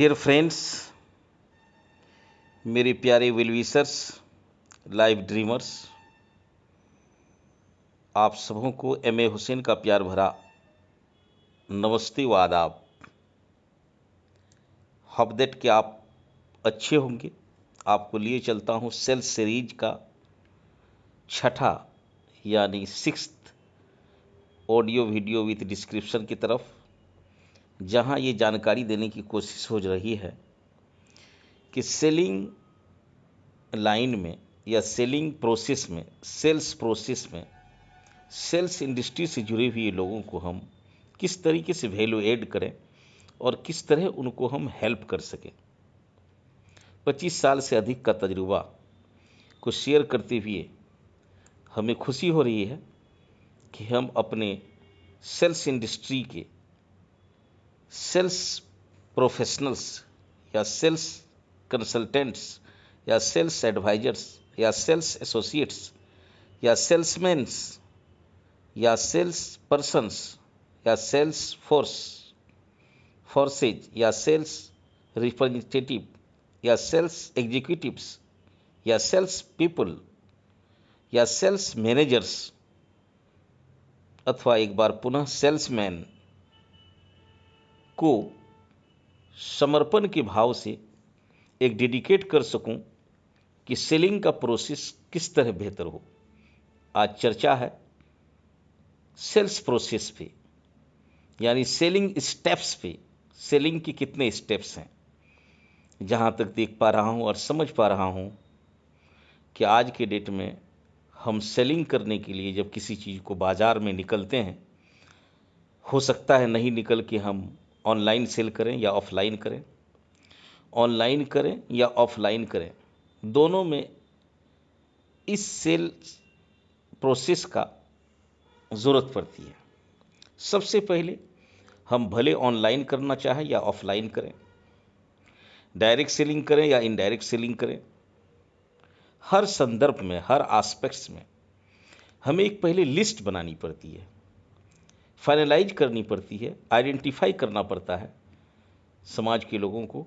Dear friends, मेरे प्यारे well wishers, live dreamers, आप सबों को एम.ए. हुसैन का प्यार भरा नमस्ते व आदाब। होप दैट कि आप अच्छे होंगे। आपको लिए चलता हूँ सेल्स सीरीज का छठा यानी 6th audio video with description की तरफ, जहाँ ये जानकारी देने की कोशिश हो रही है कि सेलिंग लाइन में या सेलिंग प्रोसेस में, सेल्स प्रोसेस में, सेल्स इंडस्ट्री से जुड़े हुए लोगों को हम किस तरीके से वैल्यू ऐड करें और किस तरह उनको हम हेल्प कर सकें। 25 साल से अधिक का तजुर्बा को शेयर करते हुए हमें खुशी हो रही है कि हम अपने सेल्स इंडस्ट्री के सेल्स प्रोफेशनल्स या सेल्स कंसल्टेंट्स या सेल्स एडवाइजर्स या सेल्स एसोसिएट्स या सेल्समैन्स या सेल्स पर्सन्स या सेल्स फोर्सेज या सेल्स रिप्रेजेंटेटिव या सेल्स एग्जीक्यूटिव्स या सेल्स पीपल या सेल्स मैनेजर्स अथवा एक बार पुनः सेल्समैन को समर्पण के भाव से एक डेडिकेट कर सकूं कि सेलिंग का प्रोसेस किस तरह बेहतर हो। आज चर्चा है सेल्स प्रोसेस पे, यानी सेलिंग स्टेप्स पे। सेलिंग के कितने स्टेप्स हैं? जहाँ तक देख पा रहा हूँ और समझ पा रहा हूँ कि आज के डेट में हम सेलिंग करने के लिए जब किसी चीज़ को बाज़ार में निकलते हैं, हो सकता है नहीं निकल के हम ऑनलाइन सेल करें या ऑफलाइन करें, ऑनलाइन करें या ऑफलाइन करें, दोनों में इस सेल प्रोसेस का ज़रूरत पड़ती है। सबसे पहले हम भले ऑनलाइन करना चाहें या ऑफलाइन करें, डायरेक्ट सेलिंग करें या इनडायरेक्ट सेलिंग करें, हर संदर्भ में, हर एस्पेक्ट्स में हमें एक पहले लिस्ट बनानी पड़ती है, फाइनलाइज करनी पड़ती है, आइडेंटिफाई करना पड़ता है समाज के लोगों को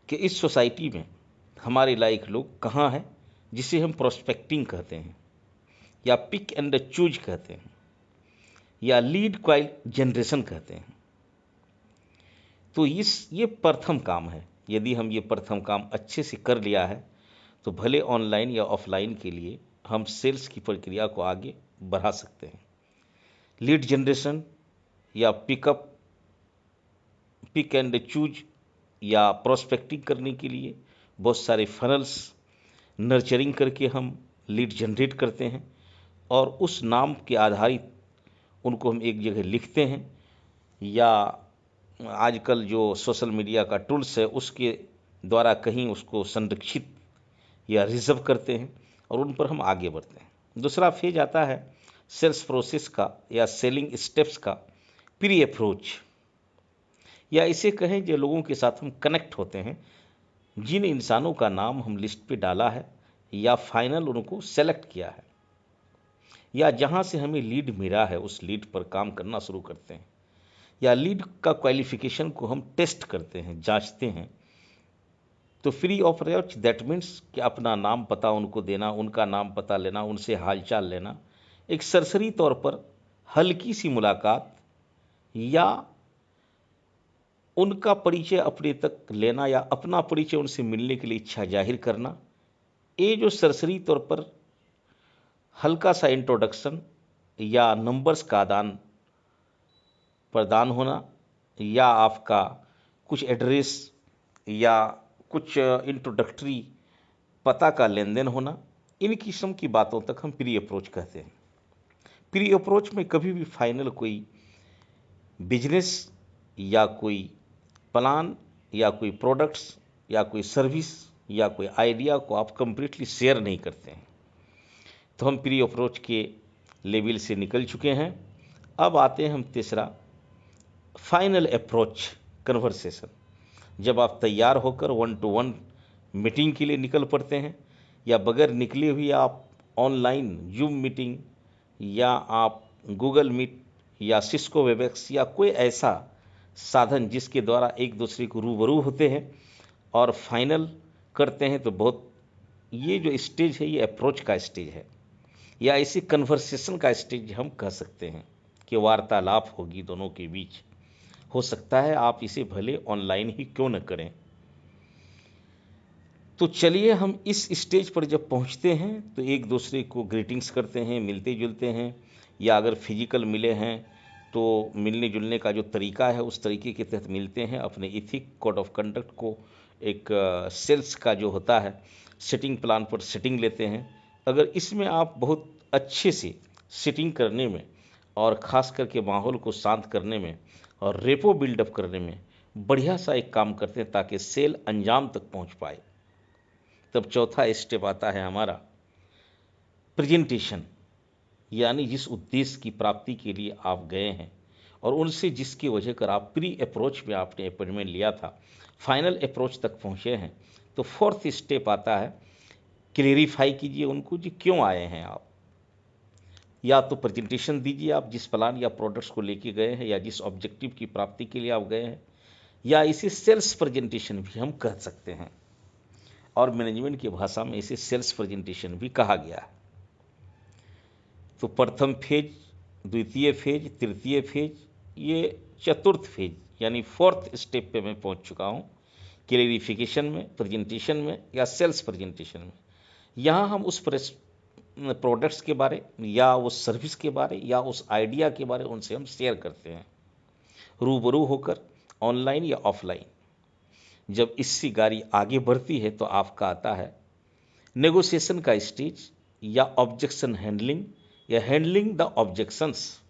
कि इस सोसाइटी में हमारे लायक लोग कहाँ हैं, जिसे हम प्रोस्पेक्टिंग कहते हैं या पिक एंड चूज कहते हैं या लीड क्वाइल जनरेशन कहते हैं। तो ये प्रथम काम है। यदि हम ये प्रथम काम अच्छे से कर लिया है तो भले ऑनलाइन या ऑफलाइन के लिए हम सेल्स की प्रक्रिया को आगे बढ़ा सकते हैं। लीड जनरेशन या पिक एंड चूज या प्रोस्पेक्टिंग करने के लिए बहुत सारे फनल्स नर्चरिंग करके हम लीड जनरेट करते हैं और उस नाम के आधारित उनको हम एक जगह लिखते हैं या आजकल जो सोशल मीडिया का टूल्स है उसके द्वारा कहीं उसको संरक्षित या रिजर्व करते हैं और उन पर हम आगे बढ़ते हैं। दूसरा फेज आता है सेल्स प्रोसेस का या सेलिंग स्टेप्स का प्री अप्रोच, या इसे कहें जो लोगों के साथ हम कनेक्ट होते हैं, जिन इंसानों का नाम हम लिस्ट पे डाला है या फाइनल उनको सेलेक्ट किया है या जहां से हमें लीड मिला है उस लीड पर काम करना शुरू करते हैं या लीड का क्वालिफिकेशन को हम टेस्ट करते हैं, जांचते हैं। तो free of approach that means कि अपना नाम पता उनको देना, उनका नाम पता लेना, उनसे हालचाल लेना, एक सरसरी तौर पर हल्की सी मुलाकात या उनका परिचय अपने तक लेना या अपना परिचय उनसे मिलने के लिए इच्छा जाहिर करना। ये जो सरसरी तौर पर हल्का सा इंट्रोडक्शन या नंबर्स का आदान प्रदान होना या आपका कुछ एड्रेस या कुछ इंट्रोडक्टरी पता का लेन देन होना, इन किस्म की बातों तक हम प्री अप्रोच कहते हैं। प्री अप्रोच में कभी भी फाइनल कोई बिजनेस या कोई प्लान या कोई प्रोडक्ट्स या कोई सर्विस या कोई आइडिया को आप कंप्लीटली शेयर नहीं करते हैं। तो हम प्री अप्रोच के लेवल से निकल चुके हैं। अब आते हैं हम तीसरा फाइनल अप्रोच कन्वर्सेशन। जब आप तैयार होकर 1-to-1 मीटिंग के लिए निकल पड़ते हैं या बगैर निकले हुए आप ऑनलाइन जूम मीटिंग या आप गूगल मीट या सिस्को वेबएक्स या कोई ऐसा साधन जिसके द्वारा एक दूसरे को रूबरू होते हैं और फाइनल करते हैं। तो बहुत ये जो स्टेज है ये अप्रोच का स्टेज है, या इसी कन्वर्सेशन का स्टेज हम कह सकते हैं कि वार्तालाप होगी दोनों के बीच। हो सकता है आप इसे भले ऑनलाइन ही क्यों न करें। तो चलिए हम इस स्टेज पर जब पहुंचते हैं तो एक दूसरे को ग्रीटिंग्स करते हैं, मिलते जुलते हैं, या अगर फिजिकल मिले हैं तो मिलने जुलने का जो तरीका है उस तरीके के तहत मिलते हैं। अपने इथिक कोड ऑफ कंडक्ट को एक सेल्स का जो होता है सेटिंग प्लान पर सेटिंग लेते हैं। अगर इसमें आप बहुत अच्छे से सेटिंग करने में और ख़ास करके माहौल को शांत करने में और रेपो बिल्डअप करने में बढ़िया सा एक काम करते हैं ताकि सेल अंजाम तक पहुंच पाए, तब चौथा स्टेप आता है हमारा प्रेजेंटेशन। यानी जिस उद्देश्य की प्राप्ति के लिए आप गए हैं और उनसे जिसकी वजह कर आप प्री अप्रोच में आपने अपॉइंटमेंट लिया था, फाइनल अप्रोच तक पहुंचे हैं, तो फोर्थ स्टेप आता है क्लेरिफाई कीजिए उनको जी क्यों आए हैं आप। या तो प्रेजेंटेशन दीजिए आप जिस प्लान या प्रोडक्ट्स को लेके गए हैं या जिस ऑब्जेक्टिव की प्राप्ति के लिए आप गए हैं, या इसे सेल्स प्रेजेंटेशन भी हम कह सकते हैं, और मैनेजमेंट की भाषा में इसे सेल्स प्रेजेंटेशन भी कहा गया है। तो प्रथम फेज, द्वितीय फेज, तृतीय फेज, ये चतुर्थ फेज यानी फोर्थ स्टेप पे मैं पहुंच चुका हूं, क्लेरिफिकेशन में, प्रेजेंटेशन में या सेल्स प्रेजेंटेशन में। यहाँ हम उस प्रोडक्ट्स के बारे या उस सर्विस के बारे या उस आइडिया के बारे उनसे हम शेयर करते हैं रूबरू होकर, ऑनलाइन या ऑफलाइन। जब इससे गाड़ी आगे बढ़ती है तो आपका आता है नेगोशिएशन का स्टेज या ऑब्जेक्शन हैंडलिंग या हैंडलिंग द ऑब्जेक्शंस।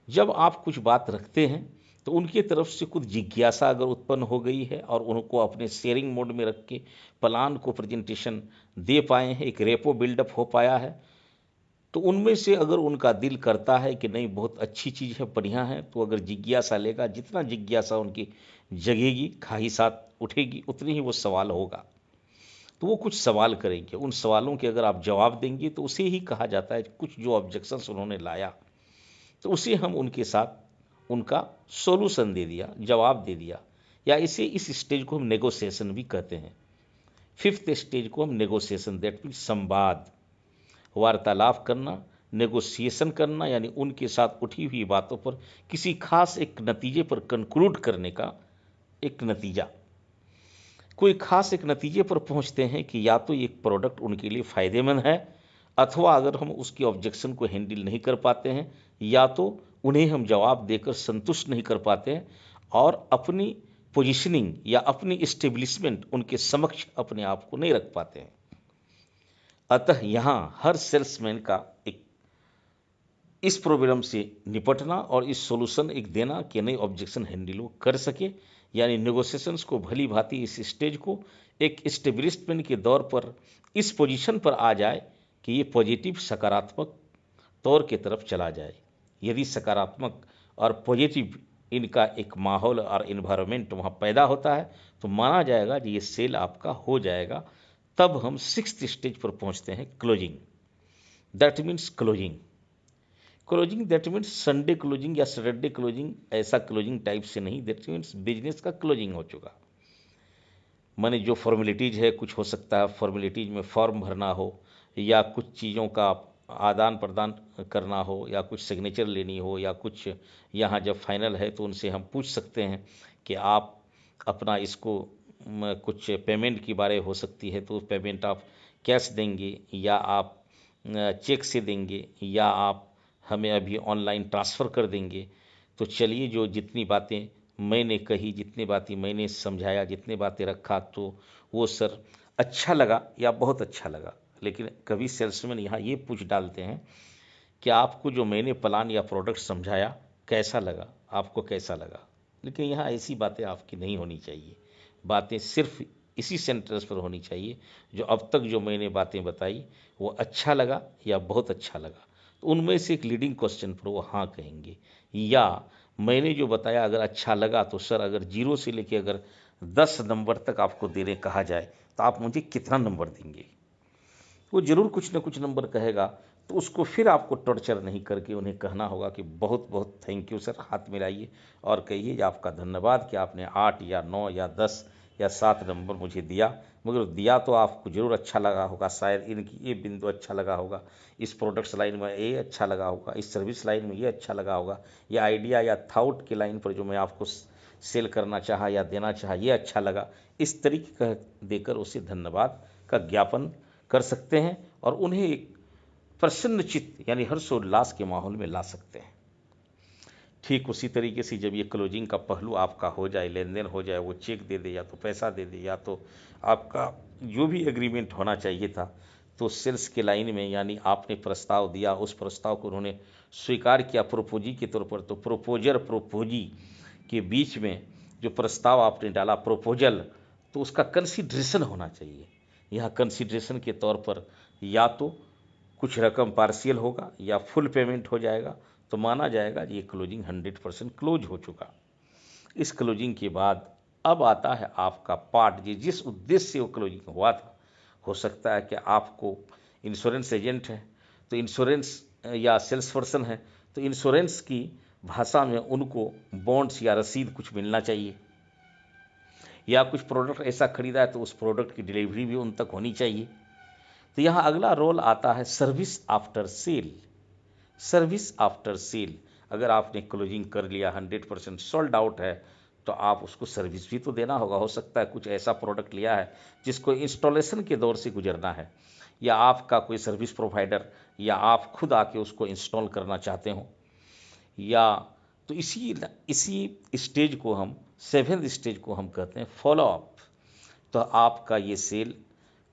जब आप कुछ बात रखते हैं तो उनकी तरफ से कुछ जिज्ञासा अगर उत्पन्न हो गई है और उनको अपने शेयरिंग मोड में रख के प्लान को प्रेजेंटेशन दे पाए हैं, एक रेपो बिल्डअप हो पाया है, तो उनमें से अगर उनका दिल करता है कि नहीं बहुत अच्छी चीज़ है, बढ़िया है, तो अगर जिज्ञासा लेगा, जितना जिज्ञासा उनकी जगेगी, ख्वाहिशात उठेगी, उतनी ही वो सवाल होगा। तो वो कुछ सवाल करेंगे, उन सवालों के अगर आप जवाब देंगे तो उसे ही कहा जाता है कुछ जो ऑब्जेक्शंस उन्होंने लाया तो उसे हम उनके साथ उनका सॉल्यूशन दे दिया, जवाब दे दिया, या इस स्टेज को हम नेगोशिएशन भी कहते हैं। फिफ्थ स्टेज को हम नेगोशिएशन, दैट मीन संवाद, वार्तालाप करना, नेगोशिएशन करना, यानी उनके साथ उठी हुई बातों पर किसी खास एक नतीजे पर कंक्लूड करने का एक नतीजा। कोई खास एक नतीजे पर पहुंचते हैं कि या तो एक प्रोडक्ट उनके लिए फ़ायदेमंद है, अथवा अगर हम उसकी ऑब्जेक्शन को हैंडल नहीं कर पाते हैं या तो उन्हें हम जवाब देकर संतुष्ट नहीं कर पाते हैं और अपनी पोजीशनिंग या अपनी इस्टेब्लिशमेंट उनके समक्ष अपने आप को नहीं रख पाते हैं। अतः यहाँ हर सेल्समैन का एक इस प्रॉब्लम से निपटना और इस सॉल्यूशन एक देना कि नई ऑब्जेक्शन हैंडल वो कर सके, यानी नेगोशिएशंस को भली भांति इस स्टेज को एक इस्टेब्लिशमेंट के दौर पर इस पोजीशन पर आ जाए कि ये पॉजिटिव सकारात्मक तौर के तरफ चला जाए। यदि सकारात्मक और पॉजिटिव इनका एक माहौल और इन्वायरमेंट वहाँ पैदा होता है तो माना जाएगा कि ये सेल आपका हो जाएगा। तब हम सिक्स्थ स्टेज पर पहुँचते हैं, closing. That means closing, that means Sunday closing या सैटरडे क्लोजिंग, ऐसा क्लोजिंग टाइप से नहीं, दैट मीन्स बिजनेस का क्लोजिंग हो चुका। माने जो फॉर्मेलिटीज़ है, कुछ हो सकता है फॉर्मेलिटीज़ में फॉर्म भरना हो या कुछ चीज़ों का आदान प्रदान करना हो या कुछ सिग्नेचर लेनी हो या कुछ यहाँ जब फाइनल है तो उनसे हम पूछ सकते हैं कि आप अपना इसको कुछ पेमेंट की बारे हो सकती है तो पेमेंट आप कैश देंगे या आप चेक से देंगे या आप हमें अभी ऑनलाइन ट्रांसफ़र कर देंगे। तो चलिए जो जितनी बातें मैंने कही, जितनी बातें मैंने समझाया, जितनी बातें रखा, तो वो सर अच्छा लगा या बहुत अच्छा लगा। लेकिन कभी सेल्समैन यहाँ ये पूछ डालते हैं कि आपको जो मैंने प्लान या प्रोडक्ट समझाया कैसा लगा, आपको कैसा लगा। लेकिन यहाँ ऐसी बातें आपकी नहीं होनी चाहिए। बातें सिर्फ इसी सेंटेंस पर होनी चाहिए जो अब तक जो मैंने बातें बताई वो अच्छा लगा या बहुत अच्छा लगा, तो उनमें से एक लीडिंग क्वेश्चन पर वो हाँ कहेंगे। या मैंने जो बताया अगर अच्छा लगा तो सर अगर 0 से लेके अगर 10 नंबर तक आपको देने कहा जाए तो आप मुझे कितना नंबर देंगे। वो ज़रूर कुछ ना कुछ नंबर कहेगा। तो उसको फिर आपको टॉर्चर नहीं करके उन्हें कहना होगा कि बहुत बहुत थैंक यू सर, हाथ मिलाइए और कहिए कि आपका धन्यवाद कि आपने 8 या 9 या 10 या 7 नंबर मुझे दिया, मगर दिया तो आपको ज़रूर अच्छा लगा होगा, शायद इनकी ये बिंदु अच्छा लगा होगा, इस प्रोडक्ट्स लाइन में ये अच्छा लगा होगा, इस सर्विस लाइन में ये अच्छा लगा होगा, या आइडिया या थाउट की लाइन पर जो मैं आपको सेल करना चाहा या देना चाहा ये अच्छा लगा। इस तरीके का देकर उसे धन्यवाद का ज्ञापन कर सकते हैं और उन्हें एक प्रसन्न चित्त यानी हर्षोल्लास के माहौल में ला सकते हैं। ठीक उसी तरीके से जब ये क्लोजिंग का पहलू आपका हो जाए, लेन देन हो जाए, वो चेक दे दे या तो पैसा दे दे या तो आपका जो भी एग्रीमेंट होना चाहिए था, तो सेल्स के लाइन में यानी आपने प्रस्ताव दिया, उस प्रस्ताव को उन्होंने स्वीकार किया प्रोपोजी के तौर पर, तो प्रोपोजर प्रोपोजी के बीच में जो प्रस्ताव आपने डाला प्रोपोजल, तो उसका कंसिडरेशन होना चाहिए। यह कंसिडरेशन के तौर पर या तो कुछ रकम पार्शियल होगा या फुल पेमेंट हो जाएगा, तो माना जाएगा ये क्लोजिंग 100% क्लोज हो चुका। इस क्लोजिंग के बाद अब आता है आपका पार्ट, जिस उद्देश्य से वो क्लोजिंग हुआ था। हो सकता है कि आपको इंश्योरेंस एजेंट है तो इंश्योरेंस या सेल्स पर्सन है तो इंश्योरेंस की भाषा में उनको बॉन्ड्स या रसीद कुछ मिलना चाहिए, या कुछ प्रोडक्ट ऐसा खरीदा है तो उस प्रोडक्ट की डिलीवरी भी उन तक होनी चाहिए। तो यहाँ अगला रोल आता है service after sale. Service after sale, अगर आपने क्लोजिंग कर लिया 100% सोल्ड आउट है, तो आप उसको सर्विस भी तो देना होगा। हो सकता है कुछ ऐसा प्रोडक्ट लिया है जिसको इंस्टॉलेशन के दौर से गुजरना है, या आपका कोई सर्विस प्रोवाइडर या आप खुद आके उसको इंस्टॉल करना चाहते हो, या तो इसी स्टेज को हम 7th स्टेज को हम कहते हैं फॉलोअप। तो आपका ये सेल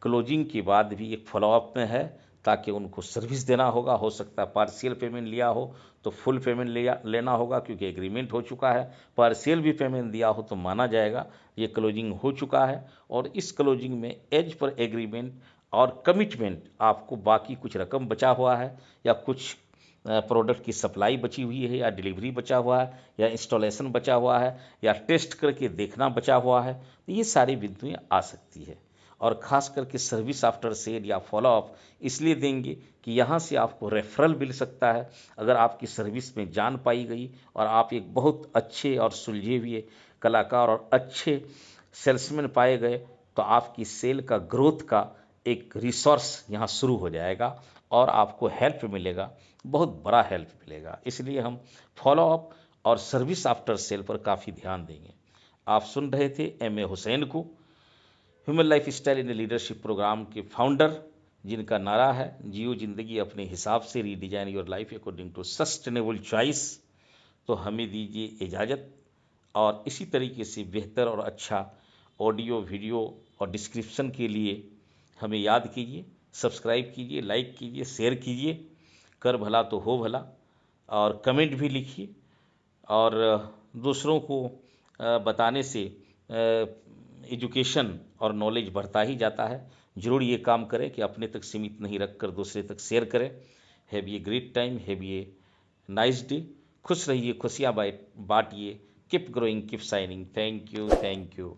क्लोजिंग के बाद भी एक फॉलोअप में है, ताकि उनको सर्विस देना होगा। हो सकता है पार्शियल पेमेंट लिया हो तो फुल पेमेंट लेना होगा क्योंकि एग्रीमेंट हो चुका है। पार्शियल भी पेमेंट दिया हो तो माना जाएगा ये क्लोजिंग हो चुका है। और इस क्लोजिंग में एज पर एग्रीमेंट और कमिटमेंट आपको बाकी कुछ रकम बचा हुआ है, या कुछ प्रोडक्ट की सप्लाई बची हुई है, या डिलीवरी बचा हुआ है, या इंस्टॉलेशन बचा हुआ है, या टेस्ट करके देखना बचा हुआ है, तो ये सारी बिंदुएं आ सकती है। और ख़ास करके सर्विस आफ्टर सेल या फॉलोअप इसलिए देंगे कि यहाँ से आपको रेफरल मिल सकता है। अगर आपकी सर्विस में जान पाई गई और आप एक बहुत अच्छे और सुलझे हुए कलाकार और अच्छे सेल्समैन पाए गए, तो आपकी सेल का ग्रोथ का एक रिसोर्स यहाँ शुरू हो जाएगा और आपको हेल्प मिलेगा, बहुत बड़ा हेल्प मिलेगा। इसलिए हम फॉलोअप और सर्विस आफ्टर सेल पर काफ़ी ध्यान देंगे। आप सुन रहे थे एम ए हुसैन को, human life style in leadership program के फाउंडर, जिनका नारा है जियो जिंदगी अपने हिसाब से, redesign your life according to sustainable choice. तो हमें दीजिए इजाज़त, और इसी तरीके से बेहतर और अच्छा ऑडियो वीडियो और डिस्क्रिप्शन के लिए हमें याद कीजिए, सब्सक्राइब कीजिए, लाइक कीजिए, शेयर कीजिए। कर भला तो हो भला, और कमेंट भी लिखिए। और दूसरों को बताने से एजुकेशन और नॉलेज बढ़ता ही जाता है। ज़रूर ये काम करें कि अपने तक सीमित नहीं रखकर दूसरे तक शेयर करें। Have a great time, have a nice day. खुश रहिए, खुशियाँ बांटिए। Keep growing, keep shining. Thank you, thank you.